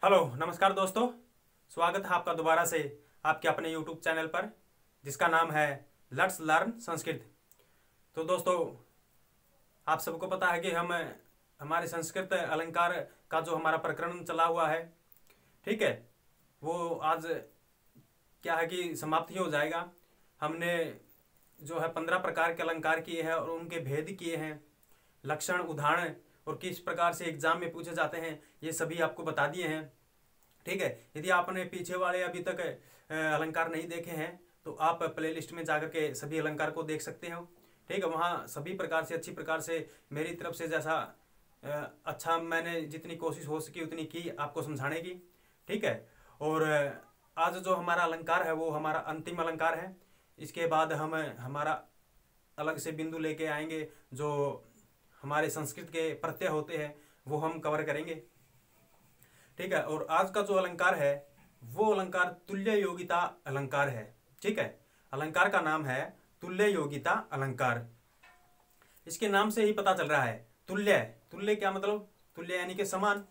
Hello नमस्कार दोस्तों। स्वागत है आपका दोबारा से आपके अपने यूट्यूब चैनल पर जिसका नाम है लेट्स लर्न संस्कृत। तो दोस्तों, आप सबको पता है कि हम हमारे संस्कृत अलंकार का जो हमारा प्रकरण चला हुआ है, ठीक है, वो आज क्या है कि समाप्ति हो जाएगा। हमने जो है 15 प्रकार के अलंकार किए हैं और उनके भेद किए हैं, लक्षण, उदाहरण और किस प्रकार से एग्जाम में पूछे जाते हैं, ये सभी आपको बता दिए हैं। ठीक है, यदि आपने पीछे वाले अभी तक अलंकार नहीं देखे हैं तो आप प्लेलिस्ट में जाकर के सभी अलंकार को देख सकते हो। ठीक है, वहाँ सभी प्रकार से अच्छी प्रकार से मेरी तरफ से जैसा अच्छा मैंने जितनी कोशिश हो सकी उतनी की आपको समझाने की। ठीक है, और आज जो हमारा अलंकार है वो हमारा अंतिम अलंकार है। इसके बाद हम हमारा अलग से बिंदु लेके आएंगे, जो हमारे संस्कृत के प्रत्यय होते हैं वो हम कवर करेंगे। ठीक है, और आज का जो अलंकार है वो अलंकार तुल्य योगिता अलंकार है। ठीक है, अलंकार का नाम है तुल्य योगिता अलंकार। इसके नाम से ही पता चल रहा है तुल्य। तुल्य क्या मतलब? तुल्य यानी कि समान।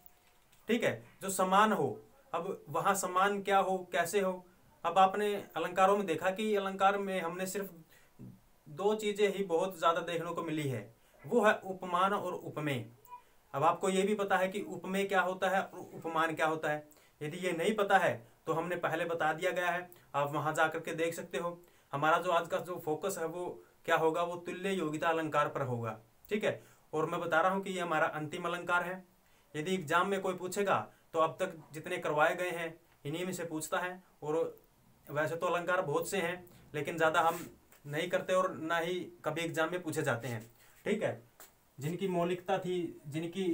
ठीक है, जो समान हो। अब वहां समान क्या हो, कैसे हो? अब आपने अलंकारों में देखा कि अलंकार में हमने सिर्फ दो चीजें ही बहुत ज्यादा देखने को मिली है, वो है उपमान और उपमेय। अब आपको ये भी पता है कि उपमेय क्या होता है और उपमान क्या होता है। यदि ये नहीं पता है तो हमने पहले बता दिया गया है, आप वहां जाकर के देख सकते हो। हमारा जो आज का जो फोकस है वो क्या होगा, वो तुल्य योगिता अलंकार पर होगा। ठीक है, और मैं बता रहा हूं कि ये हमारा अंतिम अलंकार है। यदि एग्जाम में कोई पूछेगा तो अब तक जितने करवाए गए हैं इन्हीं में से पूछता है। और वैसे तो अलंकार बहुत से हैं लेकिन ज़्यादा हम नहीं करते और ना ही कभी एग्जाम में पूछे जाते हैं। ठीक है, जिनकी मौलिकता थी, जिनकी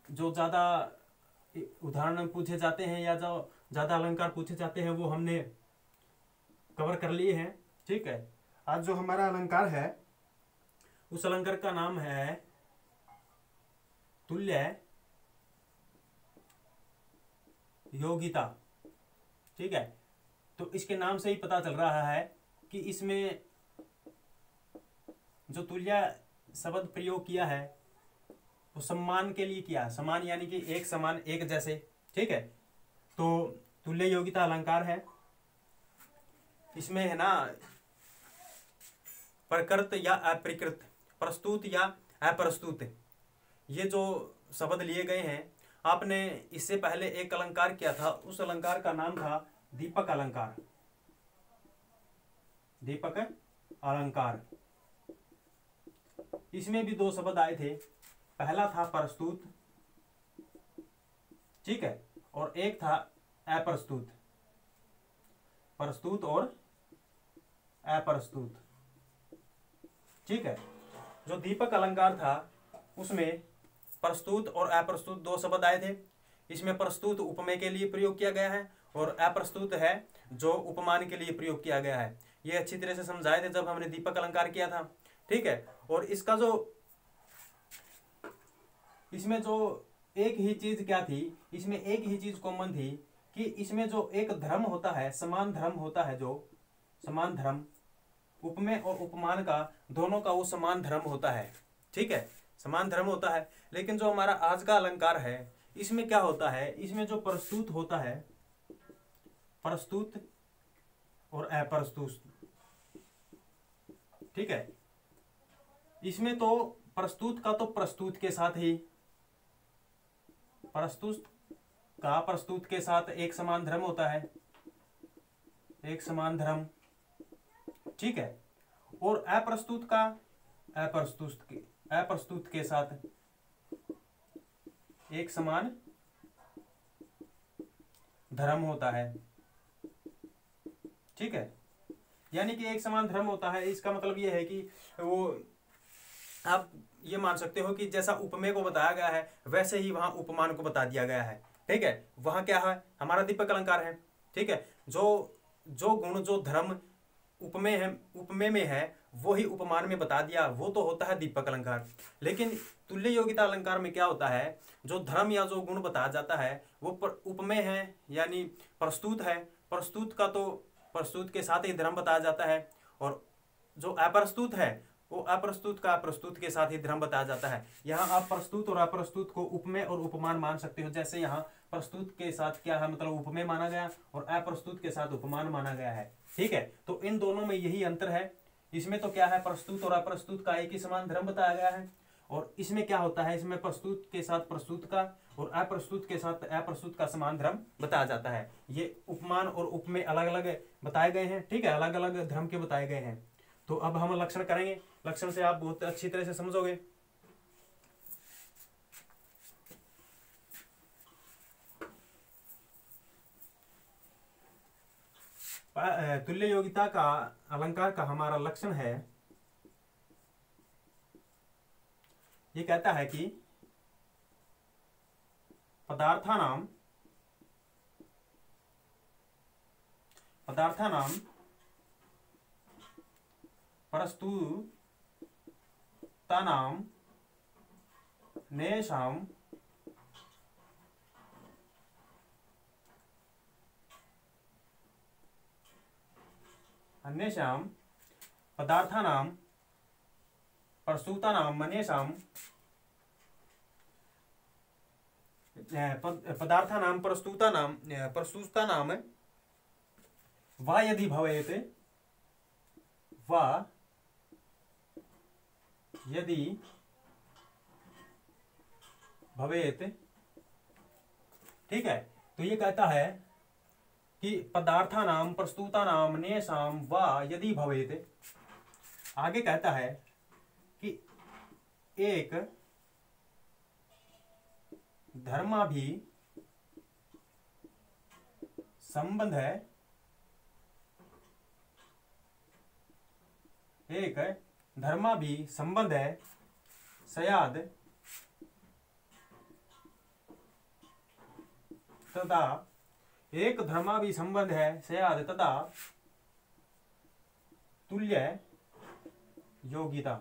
जो ज़्यादा उदाहरण पूछे जाते हैं या जो ज़्यादा अलंकार पूछे जाते हैं वो हमने कवर कर लिए हैं। ठीक है, आज जो हमारा अलंकार है उस अलंकार का नाम है तुल्य योगिता। ठीक है, तो इसके नाम से ही पता चल रहा है कि इसमें जो तुल्य शब्द प्रयोग किया है वो सम्मान के लिए किया है। समान यानी कि एक समान, एक जैसे। ठीक है, तो तुल्य योगिता अलंकार है। इसमें है ना प्रकृत या अप्रकृत, प्रस्तुत या अप्रस्तुत, ये जो शब्द लिए गए हैं। आपने इससे पहले एक अलंकार किया था, उस अलंकार का नाम था दीपक अलंकार। दीपक अलंकार, इसमें भी दो शब्द आए थे। पहला था प्रस्तुत, ठीक है, और एक था अप्रस्तुत। प्रस्तुत और अप्रस्तुत। ठीक है, जो दीपक अलंकार था उसमें प्रस्तुत और अप्रस्तुत दो शब्द आए थे। इसमें प्रस्तुत उपमेय के लिए प्रयोग किया गया है और अप्रस्तुत है जो उपमान के लिए प्रयोग किया गया है। ये अच्छी तरह से समझाए थे जब हमने दीपक अलंकार किया था। ठीक है, और इसका जो इसमें जो एक ही चीज क्या थी, इसमें एक ही चीज कॉमन थी कि इसमें जो एक धर्म होता है, समान धर्म होता है, जो समान धर्म उपमेय और उपमान का दोनों का वो समान धर्म होता है। ठीक है, समान धर्म होता है। लेकिन जो हमारा आज का अलंकार है इसमें क्या होता है, इसमें जो प्रस्तुत होता है, प्रस्तुत और अप्रस्तुत। ठीक है, इसमें तो प्रस्तुत का तो प्रस्तुत के साथ ही, प्रस्तुत का प्रस्तुत के साथ एक समान धर्म होता है, एक समान धर्म। ठीक है, और अप्रस्तुत का अप्रस्तुत के साथ एक समान धर्म होता है। ठीक है, यानी कि एक समान धर्म होता है। इसका मतलब यह है कि वो आप ये मान सकते हो कि जैसा उपमेय को बताया गया है वैसे ही वहां उपमान को बता दिया गया है। ठीक है, वहां क्या है, हमारा दीपक अलंकार है। ठीक है, जो गुण, जो धर्म उपमेय है, उपमेय में है, वो ही उपमान में बता दिया, वो तो होता है दीपक अलंकार। लेकिन तुल्य योगिता अलंकार में क्या होता है, जो धर्म या जो गुण बताया जाता है वो उपमेय है यानी प्रस्तुत है। प्रस्तुत का तो प्रस्तुत के साथ ही धर्म बताया जाता है, और जो अप्रस्तुत है वो अप्रस्तुत का प्रस्तुत के साथ ही धर्म बताया जाता है। यहाँ आप प्रस्तुत और अप्रस्तुत को उपमेय और उपमान मान सकते हो। जैसे यहाँ प्रस्तुत के साथ क्या है, मतलब उपमेय माना गया, और अप्रस्तुत के साथ उपमान माना गया है। ठीक है, तो इन दोनों में यही अंतर है। इसमें तो क्या है, प्रस्तुत और अप्रस्तुत का एक ही समान धर्म बताया गया है, और इसमें क्या होता है, इसमें प्रस्तुत के साथ प्रस्तुत का और अप्रस्तुत के साथ अप्रस्तुत का समान धर्म बताया जाता है। ये उपमान और उपमेय अलग अलग बताए गए हैं। ठीक है, अलग अलग धर्म के बताए गए हैं। तो अब हम लक्षण करेंगे। लक्षण से आप बहुत अच्छी तरह से समझोगे। तुल्य योगिता का अलंकार का हमारा लक्षण है, ये कहता है कि पदार्थानाम प्रस्तुतानाम नेषाम अन्येषां पदार्थानां प्रस्तुतानां अन्येषां पदार्थानां प्रस्तुतानां वा यदि भवेत् ठीक है, तो ये कहता है कि पदार्थानां प्रस्तुतानां अन्येषां वा यदि भवेत्। आगे कहता है कि एक धर्माभि संबंध है, एक धर्माभि संबंध है स्याद् तथा एक धर्माभि संबंध है स्याद् तथा तुल्य योगिता।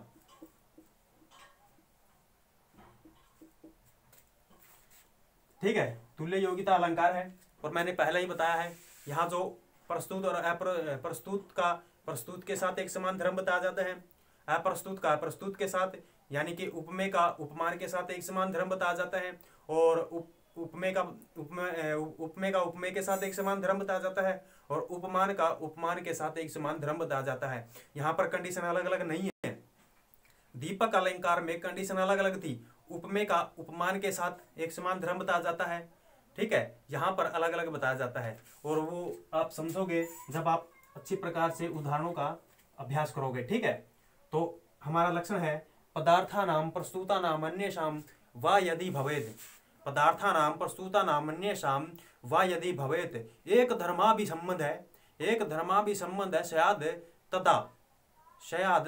ठीक है, तुल्य योगिता अलंकार है, और मैंने पहले ही बताया है यहाँ जो प्रस्तुत और अप्रस्तुत का प्रस्तुत के साथ एक समान धर्म बताया जाता है, अप्रस्तुत का प्रस्तुत के साथ यानी कि उपमेय का उपमान के साथ एक समान धर्म बताया जाता है, और उपमेय का उपमेय के साथ एक समान धर्म बताया जाता है, और उपमान का उपमान के साथ एक समान धर्म बताया जाता है। यहाँ पर कंडीशन अलग अलग नहीं है। दीपक अलंकार में कंडीशन अलग अलग थी, उपमेय का उपमान के साथ एक समान धर्म बताया जाता है। ठीक है, यहाँ पर अलग अलग बताया जाता है, और वो आप समझोगे जब आप अच्छी प्रकार से उदाहरणों का अभ्यास करोगे। ठीक है, तो हमारा लक्षण है पदार्थानां प्रस्तुतानां अन्येषां वा यदि भवेत्। पदार्थानां प्रस्तुतानां अन्येषां वा यदि भवेत् एक धर्माभि संबंध है, एक धर्माभि संबंध है स्याद्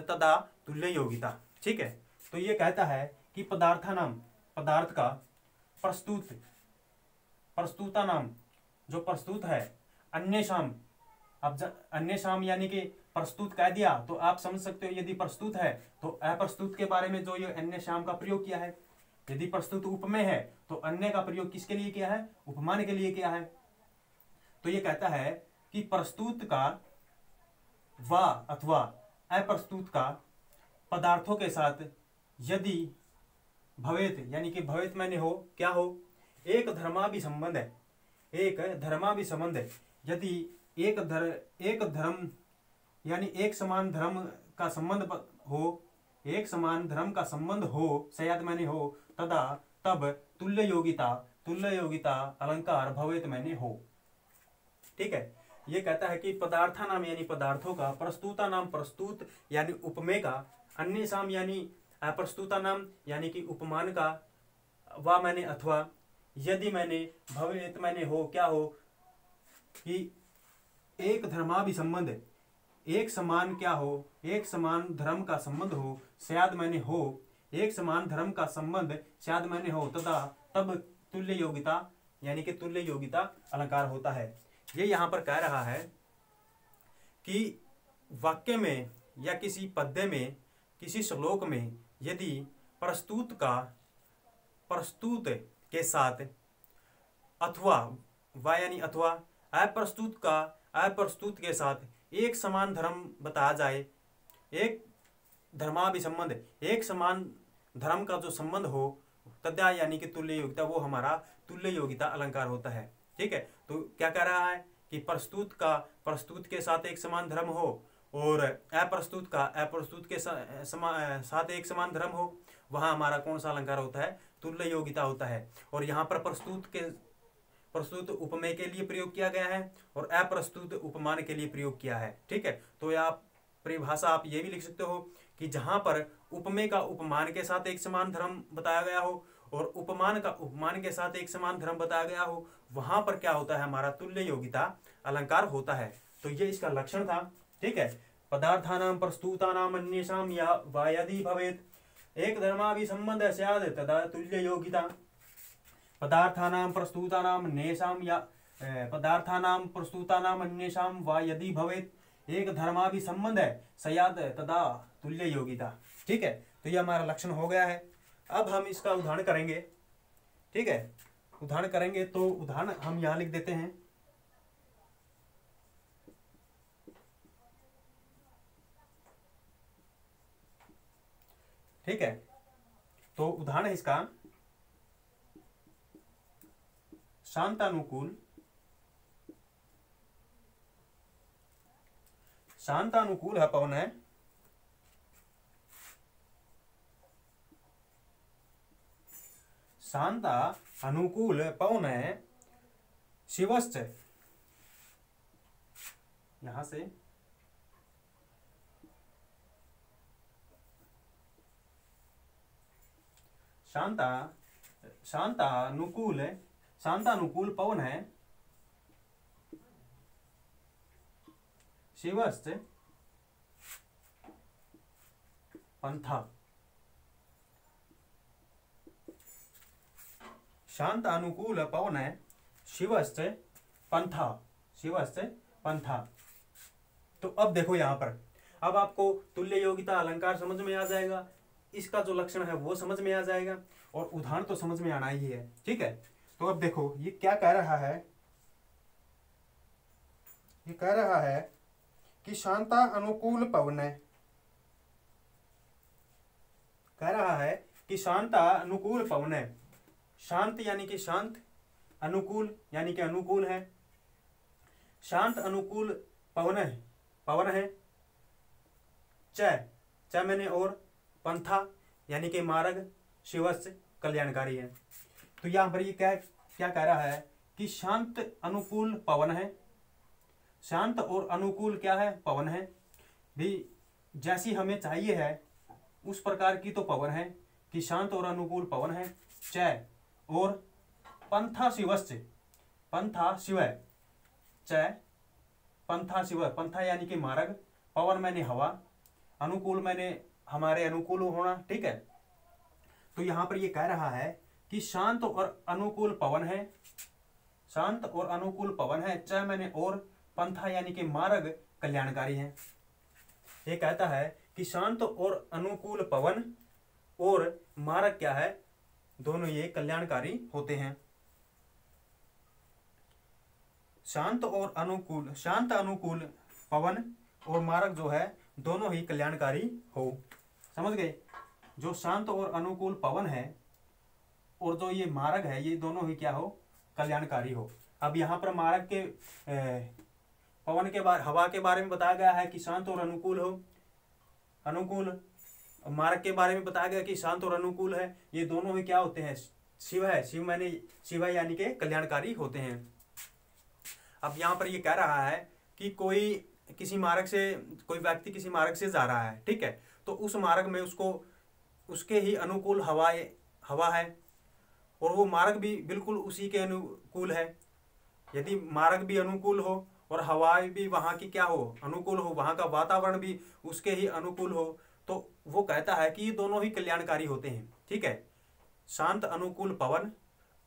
तदा तुल्य योगिता। ठीक है, तो ये कहता है कि पदार्थानां पदार्थ का प्रस्तुतानां जो प्रस्तुत है, अन्येषां अब अन्येषां यानी कि प्रस्तुत कह दिया तो आप समझ सकते हो यदि प्रस्तुत है तो अप्रस्तुत के बारे में जो ये अन्येषां का प्रयोग किया है। यदि प्रस्तुत उपमेय है तो अन्य का प्रयोग किसके लिए किया है, उपमान के लिए किया है। तो ये कहता है कि प्रस्तुत का वा अथवा अप्रस्तुत का पदार्थों के साथ यदि भवेत यानी कि भवेत मैंने हो क्या हो, एक धर्माभि संबंध है, एक धर्माभि संबंध है। यदि एक धर्म यानी एक समान धर्म का संबंध हो, एक समान धर्म का संबंध हो, स्याद् मैंने हो, तदा तब तुल्य योगिता अलंकार भवेत मैंने हो। ठीक है, ये कहता है कि पदार्थानाम यानी पदार्थों का, प्रस्तुतानाम प्रस्तुत यानी उपमेय का, अन्येषां यानी अप्रस्तुतानाम यानी कि उपमान का, वा मैंने अथवा, यदि मैंने, भवेत मैंने हो क्या हो, कि एक धर्माभि संबंध, एक समान क्या हो, एक समान धर्म का संबंध हो, स्याद् मैंने हो, एक समान धर्म का संबंध स्याद् मैंने हो, तथा तब तुल्य योगिता यानी कि तुल्य योगिता अलंकार होता है। ये यहाँ पर कह रहा है कि वाक्य में या किसी पद्य में, किसी श्लोक में यदि प्रस्तुत का प्रस्तुत के साथ अथवा वा यानी अथवा अप्रस्तुत का अप्रस्तुत के साथ एक समान धर्म बताया जाए, एक धर्माभिसंबंध, एक समान धर्म का जो संबंध हो, तद्या यानी कि तुल्य योगिता, वो हमारा तुल्य योगिता अलंकार होता है। ठीक है, तो क्या कह रहा है कि प्रस्तुत के साथ एक समान धर्म हो और अप्रस्तुत के साथ एक समान धर्म हो, वहां हमारा कौन सा अलंकार होता है? तुल्य योगिता होता है। और यहाँ पर प्रस्तुत उपमेय के लिए प्रयोग किया गया है और अप्रस्तुत उपमान के लिए प्रयोग किया है। ठीक है, तो आप परिभाषा आप ये भी लिख सकते हो कि जहां पर उपमेय का उपमान के साथ एक समान धर्म बताया गया हो और उपमान का उपमान के साथ एक समान धर्म बताया गया हो, वहां पर क्या होता है? हमारा तुल्य योगिता अलंकार होता है। तो ये इसका लक्षण था। ठीक है, पदार्थानां प्रस्तुतानां अन्येषां वा यदि भवेत् एक धर्माभिसंबंधः स्यात् तदा तुल्य योगिता। पदार्थानां प्रस्तुतानां अन्येषां वा यदि भवेत् एक धर्माभिसंबंध है स्यात् तदा तुल्य योगिता। ठीक है, तो ये हमारा लक्षण हो गया है। अब हम इसका उदाहरण करेंगे। ठीक है, उदाहरण करेंगे तो उदाहरण हम यहां लिख देते हैं। ठीक है, तो उदाहरण है इसका शांतानुकूल है पवन है, शांता अनुकूल पवन है शिवश्च, यहां से शांतानुकूल पवन है शिवश्च पंथा। शांत अनुकूल पवन है शिवश्च पंथा। तो अब देखो यहां पर, अब आपको तुल्य योगिता अलंकार समझ में आ जाएगा, इसका जो लक्षण है वो समझ में आ जाएगा और उदाहरण तो समझ में आना ही है। ठीक है, तो अब देखो ये क्या कह रहा है, ये कह रहा है कि शांता अनुकूल पवन है, कह रहा है कि शांता अनुकूल पवन है। शांत यानी कि शांत, अनुकूल यानी कि अनुकूल है। शांत अनुकूल पवन है। च मैंने और पंथा यानी कि मार्ग, शिवस्य कल्याणकारी है। तो यहां पर ये क्या कह रहा है कि शांत अनुकूल पवन है। शांत और अनुकूल क्या है? पवन है। भी जैसी हमें चाहिए है उस प्रकार की तो पवन है कि शांत और अनुकूल पवन है। च और पंथा शिवश्च, पंथा शिव है। च पंथा शिव, पंथा यानी कि मार्ग, पवन मैंने हवा, अनुकूल मैंने हमारे अनुकूल होना। ठीक है, तो यहां पर ये कह रहा है कि शांत और अनुकूल पवन है, शांत और अनुकूल पवन है। च मैंने और पंथा यानी कि मार्ग कल्याणकारी है। ये कहता है कि शांत और अनुकूल पवन और मार्ग क्या है? दोनों ये कल्याणकारी होते हैं। शांत अनुकूल पवन और मार्ग जो है दोनों ही कल्याणकारी हो। समझ गए? जो शांत और अनुकूल पवन है और जो ये मार्ग है ये दोनों ही क्या हो? कल्याणकारी हो। अब यहाँ पर मार्ग के पवन के बारे, हवा के बारे में बताया गया है कि शांत और अनुकूल हो, अनुकूल। मार्ग के बारे में बताया गया कि शांत और अनुकूल है। ये दोनों ही क्या होते हैं? शिव है। शिव यानी के कल्याणकारी होते हैं। अब यहाँ पर ये कह रहा है कि कोई व्यक्ति किसी मार्ग से जा रहा है। ठीक है, तो उस मार्ग में उसके ही अनुकूल हवा है और वो मार्ग भी बिल्कुल उसी के अनुकूल है। यदि मार्ग भी अनुकूल हो और हवा भी वहाँ की क्या हो? अनुकूल हो, वहाँ का वातावरण भी उसके ही अनुकूल हो, तो वो कहता है कि ये दोनों ही कल्याणकारी होते हैं। ठीक है, शांत अनुकूल पवन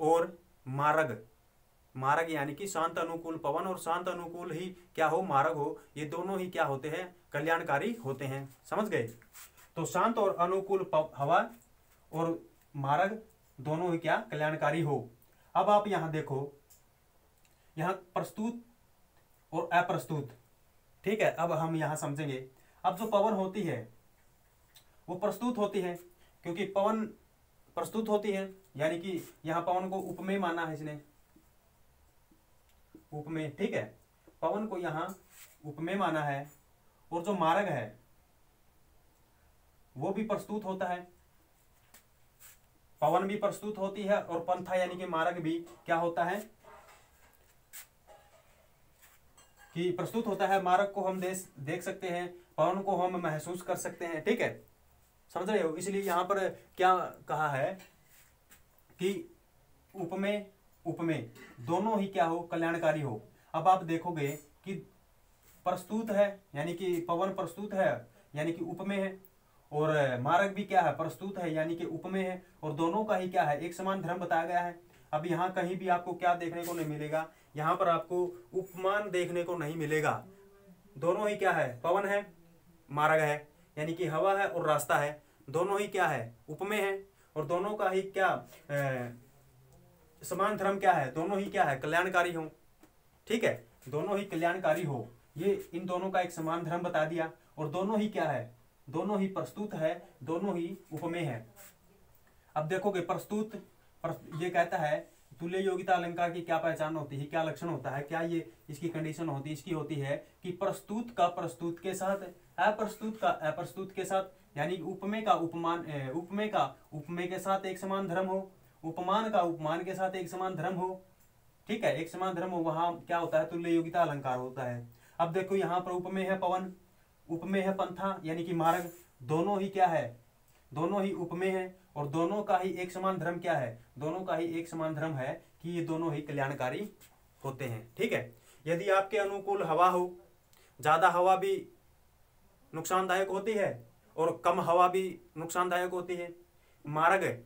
और मार्ग यानी कि शांत अनुकूल पवन और शांत अनुकूल ही क्या हो? मार्ग हो। ये दोनों ही क्या होते हैं? कल्याणकारी होते हैं। समझ गए? तो शांत और अनुकूल हवा और मार्ग दोनों ही क्या? कल्याणकारी हो। अब आप यहां देखो, यहां प्रस्तुत और अप्रस्तुत। ठीक है, अब हम यहां समझेंगे। अब जो पवन होती है वो प्रस्तुत होती है, क्योंकि पवन प्रस्तुत होती है, यानी कि यहाँ पवन को उपमेय माना है इसने, उपमेय, ठीक है, पवन को यहाँ उपमेय माना है। और जो मार्ग है वो भी प्रस्तुत होता है, पवन भी प्रस्तुत होती है और पंथा यानी कि मार्ग भी क्या होता है कि प्रस्तुत होता है। मार्ग को हम देख सकते हैं, पवन को हम महसूस कर सकते हैं, ठीक है, समझ रहे हो। इसलिए यहाँ पर क्या कहा है कि उपमेय उपमेय दोनों ही क्या हो, कल्याणकारी हो। अब आप देखोगे कि प्रस्तुत है यानी कि पवन प्रस्तुत है यानी कि उपमेय है, और मार्ग भी क्या है, प्रस्तुत है यानी कि उपमेय है, और दोनों का ही क्या है, एक समान धर्म बताया गया है। अब यहाँ कहीं भी आपको क्या देखने को नहीं मिलेगा, यहाँ पर आपको उपमान देखने को नहीं मिलेगा। दोनों ही क्या है, पवन है, मार्ग है, यानी कि हवा है और रास्ता है, दोनों ही क्या है, उपमेय है, और दोनों का ही क्या समान धर्म क्या है, दोनों ही क्या है, कल्याणकारी हो, ठीक है, दोनों ही कल्याणकारी हो। ये इन दोनों का एक समान धर्म बता दिया, और दोनों ही क्या है, दोनों ही प्रस्तुत है, दोनों ही उपमेय है। अब देखोगे प्रस्तुत ये कहता है तुल्य योग्यता अलंकार की क्या पहचान होती है, क्या लक्षण होता है, क्या ये इसकी कंडीशन होती है, इसकी होती है कि प्रस्तुत का प्रस्तुत के साथ, अप्रस्तुत का अप्रस्तुत के साथ, यानी उपमेय का उपमान, उपमेय का उपमेय के साथ एक समान धर्म हो, उपमान का उपमान के साथ एक समान धर्म हो, ठीक है, एक समान धर्म हो, वहां क्या होता है, तुल्य योग्यता अलंकार होता है। अब देखो यहाँ पर उपमेय है पवन, उपमेय है पंथा यानी कि मार्ग, दोनों ही क्या है, दोनों ही उपमेय है, और दोनों का ही एक समान धर्म क्या है, दोनों का ही एक समान धर्म है कि ये दोनों ही कल्याणकारी होते हैं, ठीक है। यदि आपके अनुकूल हवा हो, ज्यादा हवा भी नुकसानदायक होती है और कम हवा भी नुकसानदायक होती है। मार्ग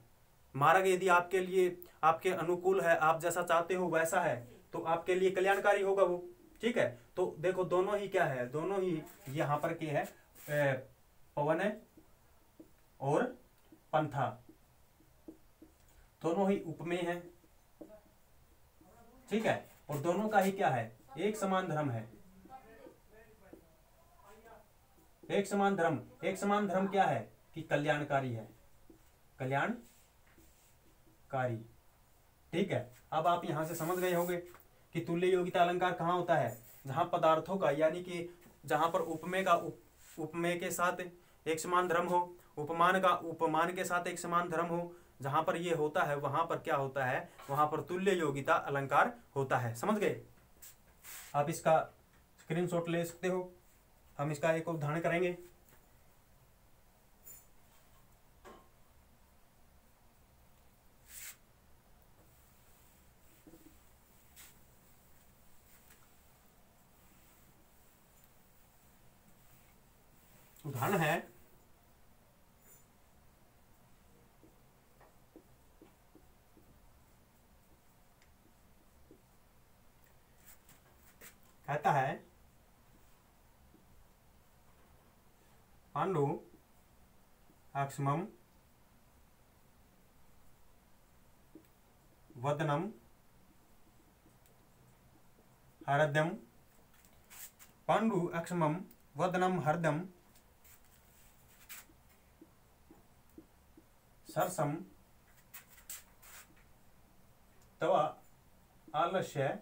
मार्ग यदि आपके लिए आपके अनुकूल है, आप जैसा चाहते हो वैसा है, तो आपके लिए कल्याणकारी होगा वो, ठीक है। तो देखो दोनों ही क्या है, दोनों ही यहाँ पर क्या है, पवन है और पंथा, दोनों ही उपमेय है, ठीक है, और दोनों का ही क्या है, एक समान धर्म है, एक समान धर्म। एक समान धर्म क्या है कि कल्याणकारी है, कल्याणकारी, ठीक है। अब आप यहां से समझ गए होंगे कि तुल्य योग्यता अलंकार कहाँ होता है, जहां पदार्थों का यानी कि जहां पर उपमेय का उपमेय के साथ एक समान धर्म हो, उपमान का उपमान के साथ एक समान धर्म हो, जहां पर ये होता है वहां पर क्या होता है, वहां पर तुल्य योग्यता अलंकार होता है। समझ गए। आप इसका स्क्रीनशॉट ले सकते हो, हम इसका एक उदाहरण करेंगे। उदाहरण है कहता है पांडु अक्ष्मम वदनम हरदम, पांडु अक्ष्मम वदनम हरदम सरसम तव आलस्य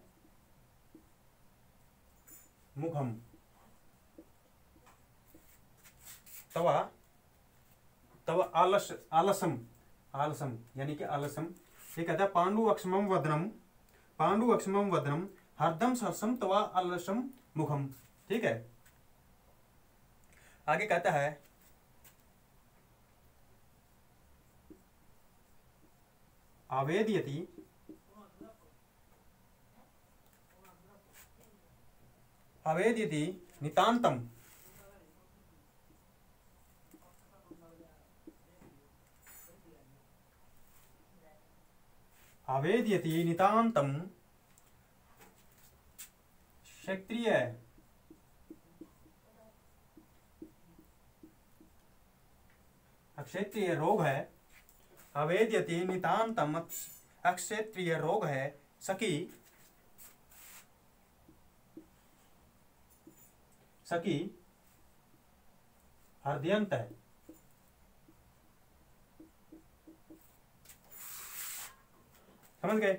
मुखम, तव तव आलसम आलसम यानी कि आलसम। ये कहता है पांडु अक्ष्मम वदनम हरदम सरसम तव आलसम मुखम, ठीक है। आगे कहता है आवेदयति आवेदयति नितांतम, आवेदयति नितांतम क्षत्रिय अक्षेत्रीय रोग है, अवेद्यति नितांतम अक्षेत्रीय रोग है, सखी सखी हृदयंत है, समझ गए।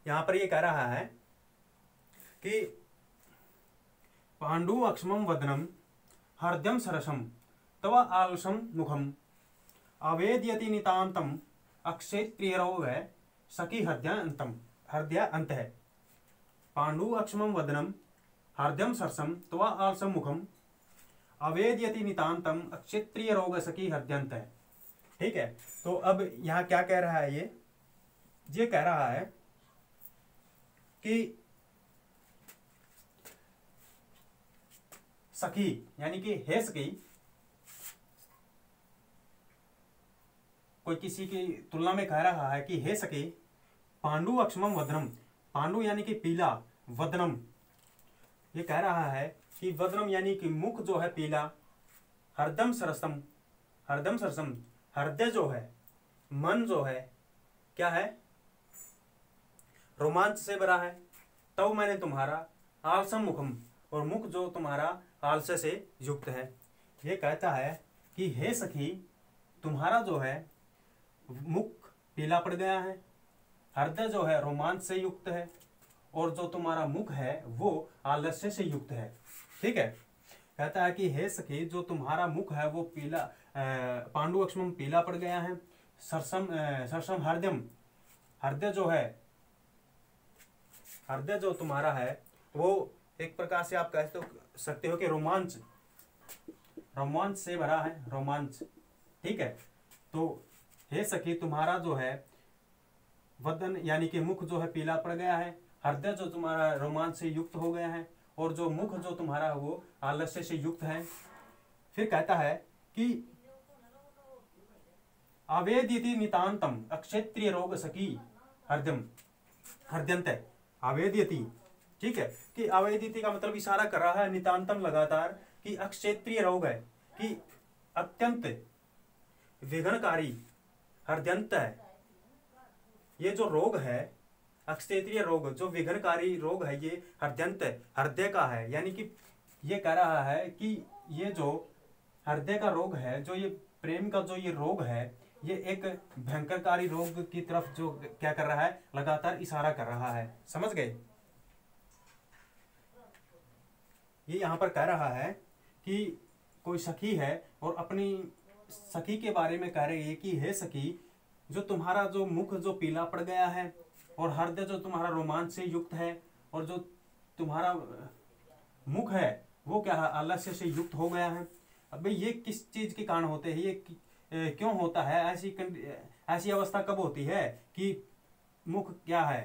यहां पर ये कह रहा है कि पांडु अक्ष्मम वदनम हृदयम सरसम तव आलसम मुखम अवेद्यति नितांतम अक्षेत्रियरोग सखी हृदय अंत है। पांडु अक्ष्मम वदनम हृदयम सरसम तव आलसम मुखम अवेद्यति नितांतम अक्षेत्रिय रोग सखी हृदयंत है। ठीक है, तो अब यहां क्या कह रहा है, ये कह रहा है कि सखी यानी कि हे सखी, कोई किसी की तुलना में कह रहा है कि हे सखी, पांडु अक्ष्मम वदनम, पांडु यानी कि पीला, वदनम ये कह रहा है कि वदनम यानी कि मुख जो है पीला, हरदम सरसम, हरदम सरसम हृदय जो है, मन जो है क्या है, रोमांच से भरा है। तब मैंने तुम्हारा आलसम मुखम, और मुख जो तुम्हारा आलस्य से युक्त है। ये कहता है कि हे सखी, तुम्हारा जो है मुख पीला पड़ गया है, हृदय जो है रोमांच से युक्त है, और जो तुम्हारा मुख है वो आलस्य से युक्त है। ठीक है, कहता है कि हे सखी, जो तुम्हारा मुख है वो पीला, पांडु अक्ष्मम पीला पड़ गया है, सरसम हृदयम, हृदय जो है, हृदय जो तुम्हारा है वो एक प्रकार से आप कह सकते हो कि रोमांच, रोमांच से भरा है, रोमांच। ठीक है, तो हे सखी, तुम्हारा जो है वदन यानी कि मुख जो है पीला पड़ गया है, हृदय जो तुम्हारा रोमांच से युक्त हो गया है, और जो मुख जो तुम्हारा वो आलस्य से युक्त है। फिर कहता है कि अवेदिति नितांतम अक्षेत्रिय रोग सखी हृदयम हृदयंत, अवेदिति। ठीक है, कि अवेदिति का मतलब इशारा कर रहा है नितांतम लगातार, कि अक्षेत्रिय रोग है, कि अत्यंत विघ्नकारी हृदयंत है। ये जो रोग है अक्षेत्रीय रोग, जो विघ्नकारी रोग है, ये हृदयंत हृदय का है। यानी कि ये कह रहा है कि ये जो हृदय का रोग है, जो ये प्रेम का जो ये रोग है, ये एक भयंकरकारी रोग की तरफ जो क्या कर रहा है, लगातार इशारा कर रहा है। समझ गए। ये यहाँ पर कह रहा है कि कोई सखी है और अपनी सखी के बारे में कह रही है कि हे सखी, जो तुम्हारा जो मुख जो पीला पड़ गया है, और हृदय जो तुम्हारा रोमांच से युक्त है, और जो तुम्हारा मुख है वो क्या है, आलस्य से युक्त हो गया है। अब भाई ये किस चीज के कारण होते हैं, ये क्यों होता है, ऐसी अवस्था कब होती है कि मुख क्या है,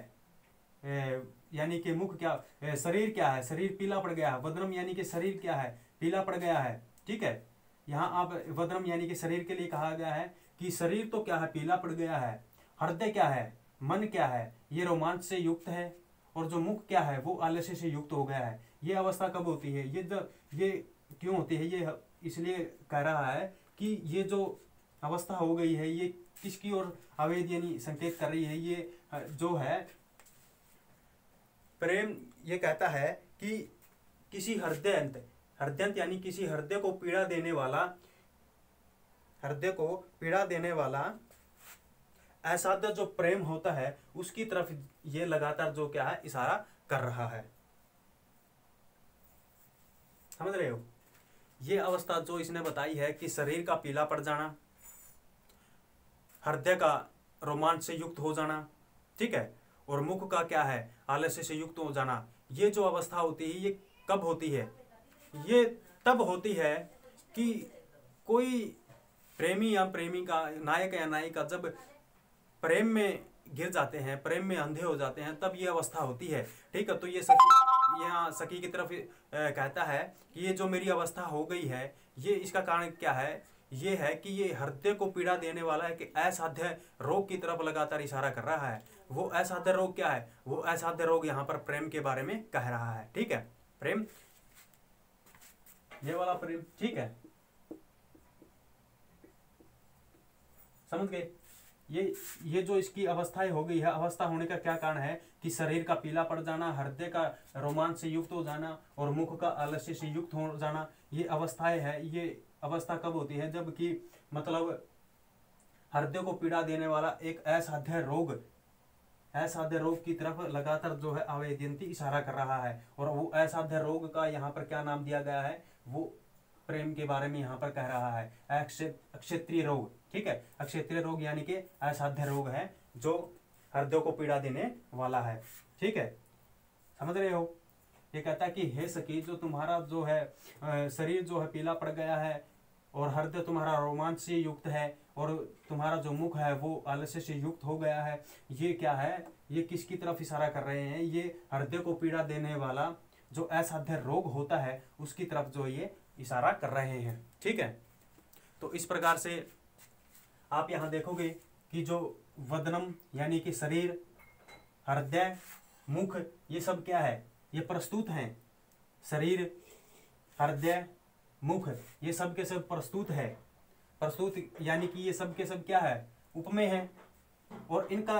यानी कि मुख क्या, शरीर क्या है, शरीर पीला पड़ गया है। वदनम यानी कि शरीर क्या है, पीला पड़ गया है। ठीक है, यहाँ आप वदनम यानी कि शरीर के लिए कहा गया है कि शरीर तो क्या है, पीला पड़ गया है। हृदय क्या है, मन क्या है, ये रोमांच से युक्त है, और जो मुख क्या है वो आलस्य से युक्त हो गया है। ये अवस्था कब होती है, ये क्यों होती है, ये इसलिए कह रहा है कि ये जो अवस्था हो गई है ये किसकी ओर आवेद यानी संकेत कर रही है। ये जो है प्रेम, ये कहता है कि किसी हृदयंत, हृदयंत यानी किसी हृदय को पीड़ा देने वाला, हृदय को पीड़ा देने वाला असाध्य जो प्रेम होता है उसकी तरफ ये लगातार जो क्या है, इशारा कर रहा है। समझ रहे हो। ये अवस्था जो इसने बताई है कि शरीर का पीला पड़ जाना, हृदय का रोमांच से युक्त हो जाना, ठीक है, और मुख का क्या है, आलस्य से युक्त हो जाना। ये जो अवस्था होती है ये कब होती है, ये तब होती है कि कोई प्रेमी या प्रेमिका, नायक या नायिका जब प्रेम में गिर जाते हैं, प्रेम में अंधे हो जाते हैं, तब ये अवस्था होती है। ठीक है, तो ये सखी, यहाँ सखी की तरफ कहता है कि ये जो मेरी अवस्था हो गई है, ये इसका कारण क्या है, ये है कि ये हृदय को पीड़ा देने वाला है, कि असाध्य रोग की तरफ लगातार इशारा कर रहा है। वो असाध्य रोग क्या है, वो असाध्य रोग यहाँ पर प्रेम के बारे में कह रहा है। ठीक है, प्रेम, ये वाला प्रेम। ठीक है, समझ गए। ये जो इसकी अवस्थाएं हो गई है, अवस्था होने का क्या कारण है कि शरीर का पीला पड़ जाना, हृदय का रोमांच से युक्त हो जाना, और मुख का आलस्य से युक्त हो जाना, ये अवस्थाएं है। ये अवस्था कब होती है, जबकि मतलब हृदय को पीड़ा देने वाला एक असाध्य रोग की तरफ लगातार जो है आवेदयंती इशारा कर रहा है। और वो असाध्य रोग का यहाँ पर क्या नाम दिया गया है, वो प्रेम के बारे में यहाँ पर कह रहा है, अक्षेत्रीय रोग। ठीक है, अक्षेत्रीय रोग यानी कि असाध्य रोग है जो हृदय को पीड़ा देने वाला है। ठीक है, समझ रहे हो। ये कहता है कि हे सखी, जो तुम्हारा जो है शरीर जो है पीला पड़ गया है और हृदय तुम्हारा रोमांच से युक्त है और तुम्हारा जो मुख है वो आलस्य से युक्त हो गया है, ये क्या है, ये किसकी तरफ इशारा कर रहे हैं, ये हृदय को पीड़ा देने वाला जो असाध्य रोग होता है उसकी तरफ जो ये इशारा कर रहे हैं। ठीक है, तो इस प्रकार से आप यहाँ देखोगे कि जो वदनम यानी कि शरीर, हृदय, मुख, ये सब क्या है, ये प्रस्तुत हैं। शरीर, हृदय, मुख, ये सब के सब प्रस्तुत है। प्रस्तुत यानी कि ये सब के सब क्या है, उपमेय है। और इनका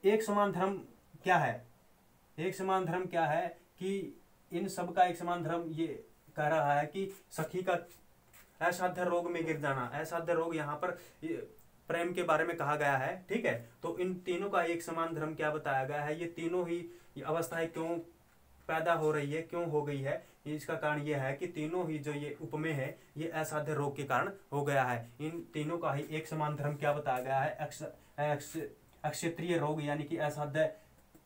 एक समान धर्म क्या है, एक समान धर्म क्या है कि इन सब का एक समान धर्म ये कह रहा है कि सखी का असाध्य रोग में गिर जाना। असाध्य रोग यहाँ पर प्रेम के बारे में कहा गया है। ठीक है, तो इन तीनों का एक समान धर्म क्या बताया गया है, ये तीनों ही अवस्थाएं क्यों पैदा हो रही है, क्यों हो गई है, इसका कारण यह है कि तीनों ही जो ये उपमेय है ये असाध्य रोग के कारण हो गया है। इन तीनों का ही एक समान धर्म क्या बताया गया है, अक्षेत्रीय रोग यानी कि असाध्य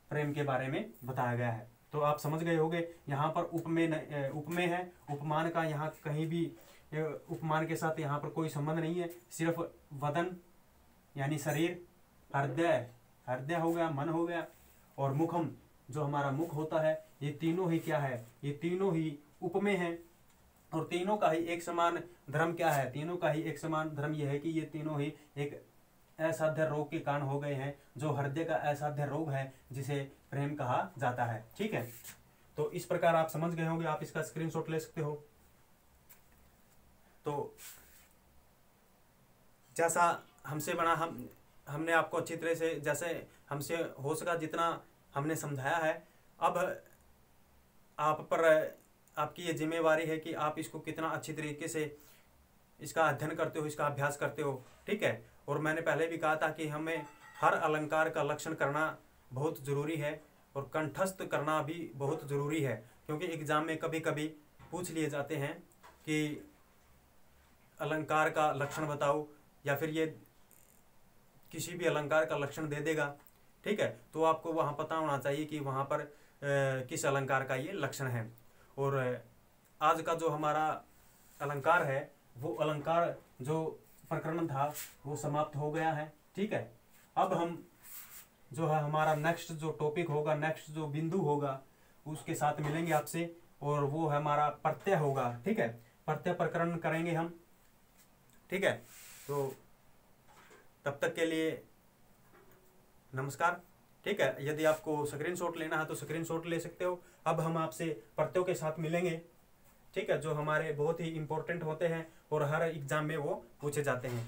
प्रेम के बारे में बताया गया है। तो आप समझ गए होंगे, यहाँ पर उपमेय है, उपमान का यहाँ कहीं भी उपमान के साथ यहाँ पर कोई संबंध नहीं है। सिर्फ वदन यानी शरीर, हृदय हो गया, मन हो गया, और मुखम जो हमारा मुख होता है, ये तीनों ही क्या है, ये तीनों ही उपमेय हैं। और तीनों का ही एक समान धर्म क्या है, तीनों का ही एक समान धर्म यह है कि ये तीनों ही एक असाध्य रोग के कारण हो गए हैं, जो हृदय का असाध्य रोग है जिसे प्रेम कहा जाता है। ठीक है, तो इस प्रकार आप समझ गए होंगे, आप इसका स्क्रीनशॉट ले सकते हो। तो जैसा हमसे बना हमने आपको अच्छी तरह से, जैसे हमसे हो सका जितना हमने समझाया है, अब आप पर आपकी ये जिम्मेवारी है कि आप इसको कितना अच्छी तरीके से इसका अध्ययन करते हो, इसका अभ्यास करते हो। ठीक है, और मैंने पहले भी कहा था कि हमें हर अलंकार का लक्षण करना बहुत ज़रूरी है और कंठस्थ करना भी बहुत ज़रूरी है, क्योंकि एग्ज़ाम में कभी कभी पूछ लिए जाते हैं कि अलंकार का लक्षण बताओ, या फिर ये किसी भी अलंकार का लक्षण दे देगा। ठीक है, तो आपको वहाँ पता होना चाहिए कि वहाँ पर किस अलंकार का ये लक्षण है। और आज का जो हमारा अलंकार है, वो अलंकार जो प्रकरण था वो समाप्त हो गया है। ठीक है, अब हम जो है हमारा नेक्स्ट जो टॉपिक होगा, नेक्स्ट जो बिंदु होगा, उसके साथ मिलेंगे आपसे, और वो हमारा प्रत्यय होगा। ठीक है, प्रत्यय प्रकरण करेंगे हम। ठीक है, तो तब तक के लिए नमस्कार। ठीक है, यदि आपको स्क्रीनशॉट लेना है तो स्क्रीनशॉट ले सकते हो। अब हम आपसे प्रत्ययों के साथ मिलेंगे। ठीक है, जो हमारे बहुत ही इंपॉर्टेंट होते हैं और हर एग्जाम में वो पूछे जाते हैं।